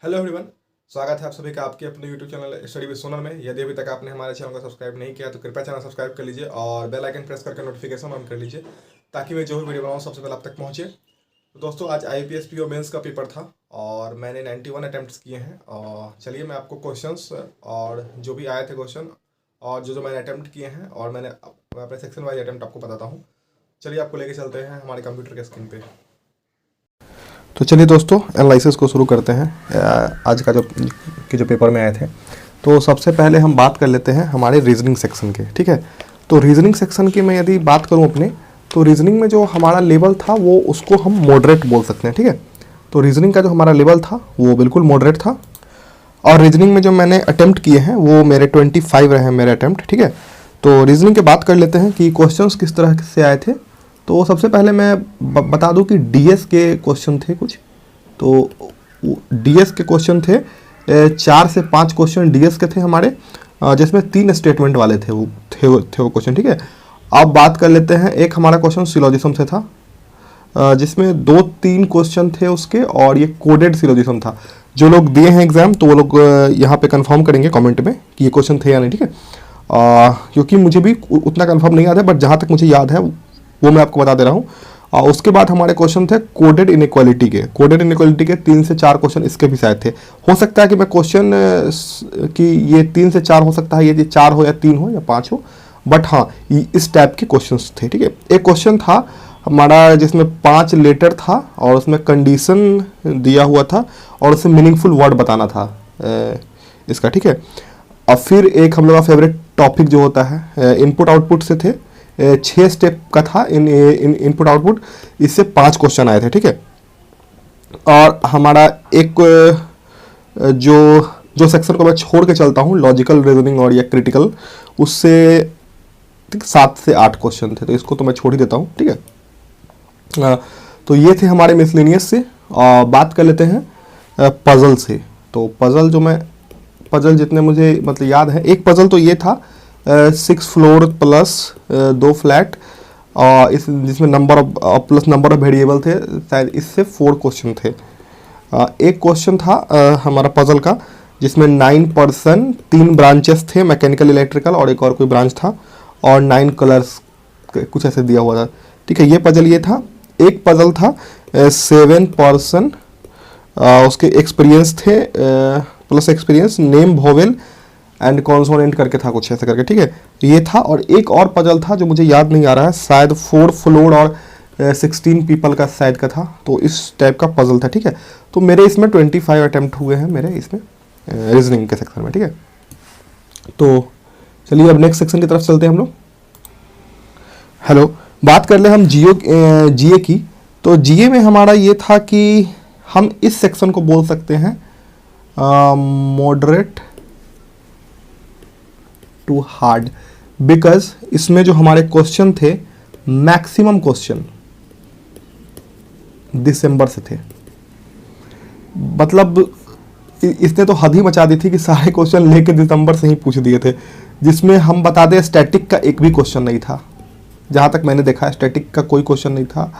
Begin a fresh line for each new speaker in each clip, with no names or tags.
Hello everyone, स्वागत है आप सभी का आपके अपने YouTube channel study with Sonal में। यदि अभी तक आपने हमारे चैनल को सब्सक्राइब नहीं किया तो कृपया चैनल सब्सक्राइब कर लीजिए और बेल आइकन प्रेस करके नोटिफिकेशन ऑन कर लीजिए ताकि मैं जो भी वीडियो बनाऊँ सबसे पहले आप तक पहुँचे। तो दोस्तों, आज IPS PO मेंस का पेपर था और मैंने 91 अटैम्प्ट्स किए हैं। और चलिए मैं आपको क्वेश्चंस और जो भी आए थे क्वेश्चन और जो मैंने अटैम्प्ट किए हैं और मैं अपने सेक्शन वाइज अटैम्प्ट आपको बताता हूँ। चलिए आपको लेके चलते हैं हमारे कंप्यूटर के स्क्रीन पे। तो चलिए दोस्तों, एनालिसिस को शुरू करते हैं आज का जो पेपर में आए थे। तो सबसे पहले हम बात कर लेते हैं हमारे रीजनिंग सेक्शन के, ठीक है। तो रीजनिंग सेक्शन की मैं यदि बात करूं अपने, तो रीजनिंग में जो हमारा लेवल था वो उसको हम मॉडरेट बोल सकते हैं, ठीक है। तो रीजनिंग का जो हमारा लेवल था वो बिल्कुल मॉडरेट था। और रीजनिंग में जो मैंने अटैम्प्ट किए हैं वो मेरे 25 रहे हैं मेरे अटैम्प्ट, ठीक है। तो रीजनिंग की बात कर लेते हैं कि क्वेश्चंस किस तरह से आए थे। तो सबसे पहले मैं बता दूं कि डीएस के क्वेश्चन थे कुछ। तो डीएस के क्वेश्चन थे 4 से 5 क्वेश्चन डीएस के थे हमारे, जिसमें 3 स्टेटमेंट वाले थे वो क्वेश्चन, ठीक है। अब बात कर लेते हैं, एक हमारा क्वेश्चन सिलोजिज्म से था जिसमें 2-3 क्वेश्चन थे उसके, और ये कोडेड सिलोजिज्म था। जो लोग दिए हैं एग्जाम तो वो लोग यहाँ पे कंफर्म करेंगे कमेंट में कि ये क्वेश्चन थे या नहीं, ठीक है। क्योंकि मुझे भी उतना कंफर्म नहीं याद है, बट जहाँ तक मुझे याद है वो मैं आपको बता दे रहा हूँ। उसके बाद हमारे क्वेश्चन थे कोडेड इनइक्वालिटी के 3 से 4 क्वेश्चन इसके भी शायद थे। हो सकता है कि मैं क्वेश्चन कि ये 3 से 4 हो सकता है, ये 4 हो या 3 हो या 5 हो, बट हाँ इस टाइप के क्वेश्चंस थे, ठीक है। एक क्वेश्चन था हमारा जिसमें 5 लेटर था और उसमें कंडीशन दिया हुआ था और उसमें मीनिंगफुल वर्ड बताना था इसका, ठीक है। अब फिर एक हम लोग का फेवरेट टॉपिक जो होता है इनपुट आउटपुट से थे, 6 स्टेप का था इनपुट आउटपुट, इससे 5 क्वेश्चन आए थे, ठीक है। और हमारा एक जो सेक्शन को मैं छोड़ के चलता हूँ, लॉजिकल रीजनिंग और या क्रिटिकल, उससे 7 से 8 क्वेश्चन थे, तो इसको तो मैं छोड़ ही देता हूँ, ठीक है। तो ये थे हमारे मिसलेनियस से। बात कर लेते हैं पजल से। तो पजल जितने मुझे मतलब याद है, एक पजल तो ये था 6 फ्लोर प्लस 2 फ्लैट, जिसमें नंबर ऑफ वेरिएबल थे, शायद इससे 4 क्वेश्चन थे। एक क्वेश्चन था हमारा पजल का जिसमें 9 पर्सन 3 ब्रांचेस थे, मैकेनिकल, इलेक्ट्रिकल और एक और कोई ब्रांच था, और 9 कलर्स कुछ ऐसे दिया हुआ था, ठीक है। ये पजल ये था। एक पजल था 7 पर्सन, उसके एक्सपीरियंस थे plus experience, name, vowel and consonant करके था कुछ ऐसे करके, ठीक है। ये था। और एक और पजल था जो मुझे याद नहीं आ रहा है, शायद 4 फ्लोर और 16 पीपल का शायद का था, तो इस टाइप का पजल था, ठीक है। तो मेरे इसमें 25 अटैम्प्ट हुए हैं मेरे इसमें रीजनिंग के सेक्शन में, ठीक है। तो चलिए अब नेक्स्ट सेक्शन की तरफ चलते हैं हम लोग। हेलो, बात कर ले हम जीए की। तो जीए में हमारा ये था कि हम इस सेक्शन को बोल सकते हैं मॉडरेट टू हार्ड, बिकॉज इसमें जो हमारे क्वेश्चन थे मैक्सिमम क्वेश्चन दिसंबर से थे। मतलब इसने तो हद ही मचा दी थी कि सारे क्वेश्चन लेके दिसंबर से ही पूछ दिए थे, जिसमें हम बता दें स्टैटिक का एक भी क्वेश्चन नहीं था। जहाँ तक मैंने देखा स्टैटिक का कोई क्वेश्चन नहीं था।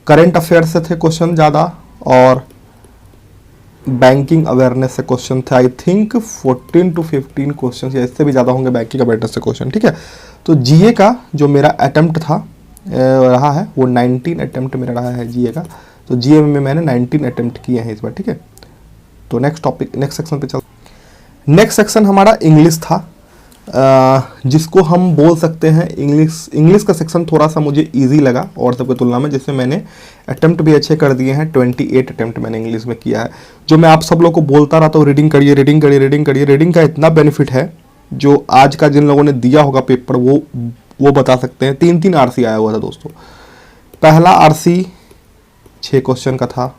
करंट अफेयर से थे क्वेश्चन ज़्यादा, और बैंकिंग अवेयरनेस से क्वेश्चन थे। आई थिंक 14 to 15 क्वेश्चन या इससे भी ज़्यादा होंगे बैंकिंग अवेयरनेस से क्वेश्चन, ठीक है। तो जीए का जो मेरा अटैम्प्ट था रहा है वो 19 अटैम्प्ट मेरा रहा है जीए का। तो जीए में मैंने 19 अटैम्प्ट किए हैं इस बार, ठीक है। तो नेक्स्ट सेक्शन पे चल। नेक्स्ट सेक्शन हमारा इंग्लिश था, जिसको हम बोल सकते हैं इंग्लिश का सेक्शन थोड़ा सा मुझे इजी लगा और सबकी तुलना में, जिसमें मैंने अटैम्प्ट भी अच्छे कर दिए हैं। 28 अटैम्प्ट मैंने इंग्लिश में किया है। जो मैं आप सब लोग को बोलता रहता हूँ रीडिंग करिए, रीडिंग का इतना बेनिफिट है, जो आज का जिन लोगों ने दिया होगा पेपर वो बता सकते हैं। 3 आरसी आया हुआ था दोस्तों। पहला आरसी 6 क्वेश्चन का था,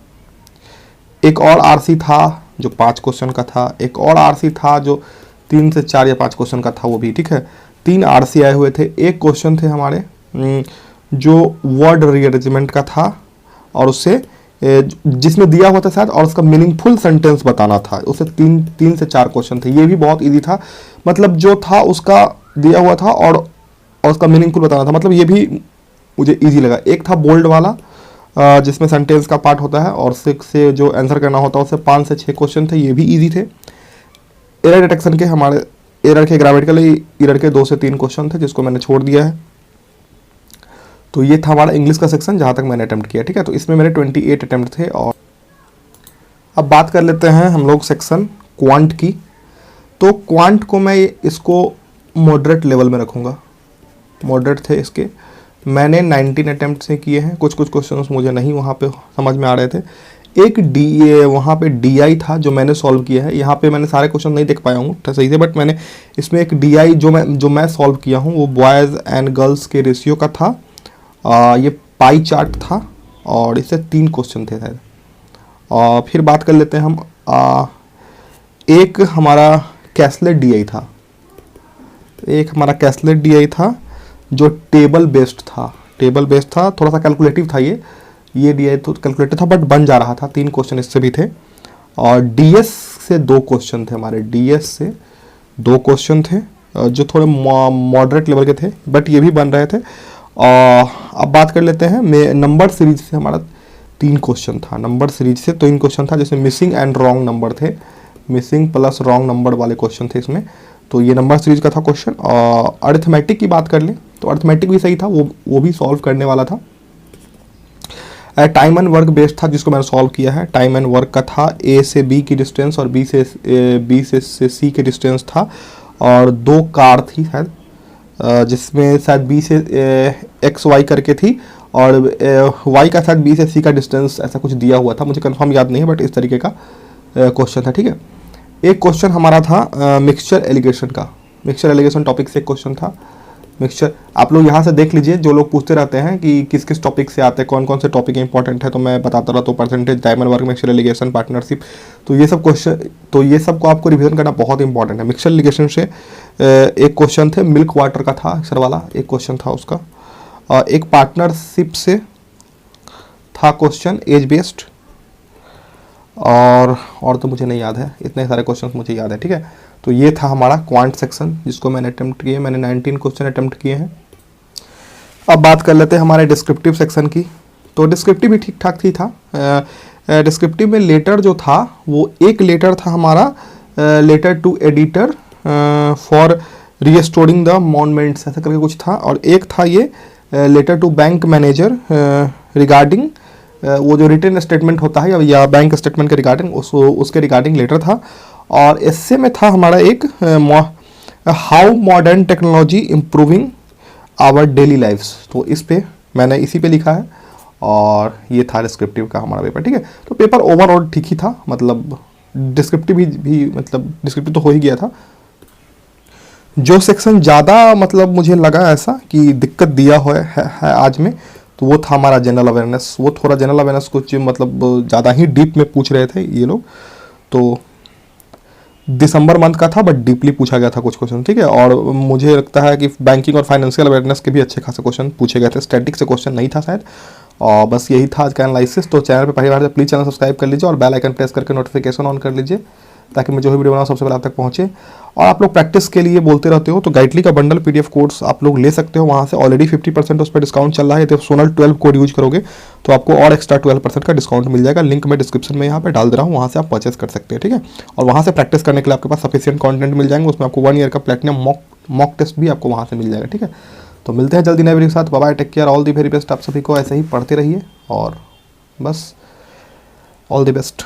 एक और आरसी था जो 5 क्वेश्चन का था, एक और आरसी था जो 3 से 4 या 5 क्वेश्चन का था, वो भी, ठीक है। 3 आरसी आए हुए थे। एक क्वेश्चन थे हमारे जो वर्ड रीअरेंजमेंट का था, और उससे जिसमें दिया हुआ था शायद, और उसका मीनिंगफुल सेंटेंस बताना था। उससे 3 से 4 क्वेश्चन थे। ये भी बहुत इजी था, मतलब जो था उसका दिया हुआ था और उसका मीनिंगफुल बताना था, मतलब ये भी मुझे इजी लगा। एक था बोल्ड वाला
जिसमें सेंटेंस का पार्ट होता है और 6 से जो आंसर करना होता है उससे 5 से 6 क्वेश्चन थे, ये भी इजी थे। एरर डिटेक्शन के हमारे एरर के ग्रामेटिकल एरर के 2 से 3 क्वेश्चन थे जिसको मैंने छोड़ दिया है। तो ये था हमारा इंग्लिश का सेक्शन जहाँ तक मैंने अटेम्प्ट किया, ठीक है। तो इसमें मेरे 28 अटेम्प्ट थे। और अब बात कर लेते हैं हम लोग सेक्शन क्वांट की। तो क्वांट को मैं इसको मॉडरेट लेवल में रखूँगा, मॉडरेट थे इसके। मैंने 19 अटेम्प्ट से किए हैं। कुछ क्वेश्चंस मुझे नहीं वहाँ पे समझ में आ रहे थे। एक वहाँ पे DI था जो मैंने सॉल्व किया है। यहाँ पे मैंने सारे क्वेश्चन नहीं देख पाया हूँ सही से, बट मैंने इसमें एक DI जो मैं सॉल्व किया हूँ वो बॉयज़ एंड गर्ल्स के रेशियो का था। ये पाई चार्ट था और इससे 3 क्वेश्चन थे शायद। और फिर बात कर लेते हैं हम एक हमारा कैसलेट DI था, DI था जो टेबल बेस्ड था, थोड़ा सा कैलकुलेटिव था। ये DI तो कैलकुलेटिव था बट बन जा रहा था। 3 क्वेश्चन इससे भी थे। और DS से 2 क्वेश्चन थे हमारे, DS से 2 क्वेश्चन थे जो थोड़े मॉडरेट लेवल के थे बट ये भी बन रहे थे। और अब बात कर लेते हैं नंबर सीरीज से हमारा 3 क्वेश्चन था। नंबर सीरीज से 3 क्वेश्चन था जिसमें मिसिंग एंड रॉन्ग नंबर थे, मिसिंग प्लस रॉन्ग नंबर वाले क्वेश्चन थे इसमें। तो ये नंबर सीरीज का था क्वेश्चन। और अरिथमेटिक की बात कर लें तो अरिथमेटिक भी सही था, वो भी सॉल्व करने वाला था। टाइम एंड वर्क बेस्ड था जिसको मैंने सॉल्व किया है। टाइम एंड वर्क का था A से B की डिस्टेंस और B से C की डिस्टेंस था। और 2 कार थी शायद, जिसमें शायद B से XY करके थी और Y का शायद B से C का डिस्टेंस ऐसा कुछ दिया हुआ था, मुझे कंफर्म याद नहीं है बट इस तरीके का क्वेश्चन था, ठीक है। एक क्वेश्चन हमारा था मिक्सचर एलिगेशन का, मिक्सचर एलिगेशन टॉपिक से एक क्वेश्चन था। मिक्सचर आप लोग यहाँ से देख लीजिए, जो लोग पूछते रहते हैं कि किस किस टॉपिक से आते हैं, कौन कौन से टॉपिक इंपॉर्टेंट है, तो मैं बताता रहता हूँ। Percentage, time and work, mixture allegation, partnership, तो ये सब क्वेश्चन, तो ये सब को आपको रिवीजन करना बहुत इंपॉर्टेंट है। मिक्सचर एलिगेशन से एक क्वेश्चन थे मिल्क वाटर का था, अक्षर वाला एक क्वेश्चन था उसका। और एक पार्टनरशिप से था क्वेश्चन एज बेस्ड। और तो मुझे नहीं याद है, इतने सारे क्वेश्चन मुझे याद है, ठीक है। तो ये था हमारा क्वांट सेक्शन जिसको मैंने अटेम्प्ट किए, मैंने 19 क्वेश्चन अटेम्प्ट किए हैं। अब बात कर लेते हैं हमारे डिस्क्रिप्टिव सेक्शन की। तो डिस्क्रिप्टिव भी ठीक ठाक ही था। डिस्क्रिप्टिव में लेटर जो था वो एक लेटर था हमारा letter to editor for restoring the monuments, ऐसा करके कुछ था। और एक था ये letter to bank manager regarding वो जो रिटर्न स्टेटमेंट होता है या बैंक स्टेटमेंट के रिगार्डिंग उसके रिगार्डिंग लेटर था। और एस्से में था हमारा एक how modern technology improving our daily lifes, तो इस पे मैंने इसी पे लिखा है। और ये था डिस्क्रिप्टिव का हमारा पेपर, ठीक है। तो पेपर ओवरऑल ठीक ही था, मतलब डिस्क्रिप्टिव भी मतलब डिस्क्रिप्टिव तो हो ही गया था। जो सेक्शन ज़्यादा मतलब मुझे लगा ऐसा कि दिक्कत दिया है आज में, तो वो था हमारा जनरल अवेयरनेस। वो थोड़ा जनरल अवेयरनेस कुछ मतलब ज़्यादा ही डीप में पूछ रहे थे ये लोग। तो दिसंबर मंथ का था बट डीपली पूछा गया था कुछ क्वेश्चन, ठीक है। और मुझे लगता है कि बैंकिंग और फाइनेंशियल अवेयरनेस के भी अच्छे खासे क्वेश्चन पूछे गए थे। स्टैटिक से क्वेश्चन नहीं था शायद। और बस यही था आज का एनालिसिस। तो चैनल पे पहली बार प्लीज़ चैनल सब्सक्राइब कर लीजिए और बेल आइकन प्रेस करके नोटिफिकेशन ऑन कर लीजिए ताकि मैं जो भी वीडियो बनाऊँ सबसे पहले आप तक पहुँचे। और आप लोग प्रैक्टिस के लिए बोलते रहते हो तो गाइडली का बंडल PDF कोर्स आप लोग ले सकते हो, वहाँ से ऑलरेडी 50% उस पर डिस्काउंट चल रहा है। यदि सोनल 12 कोड यूज करोगे तो आपको और एक्स्ट्रा 12% का डिस्काउंट मिल जाएगा। लिंक मैं डिस्क्रिप्शन में यहाँ पे डाल दे रहा हूँ, वहाँ से आप परचेस कर सकते हैं, ठीक है। और वहाँ से प्रैक्टिस करने के लिए आपके पास सफिशिएंट कंटेंट मिल जाएंगे। उसमें आपको 1 ईयर का प्लेटिनम मॉक टेस्ट भी आपको वहाँ से मिल जाएगा, ठीक है। तो मिलते हैं जल्दी नए वीडियो के साथ। Bye bye, take care, all the very best. आप सभी को ऐसे ही पढ़ते रहिए और बस ऑल दी बेस्ट।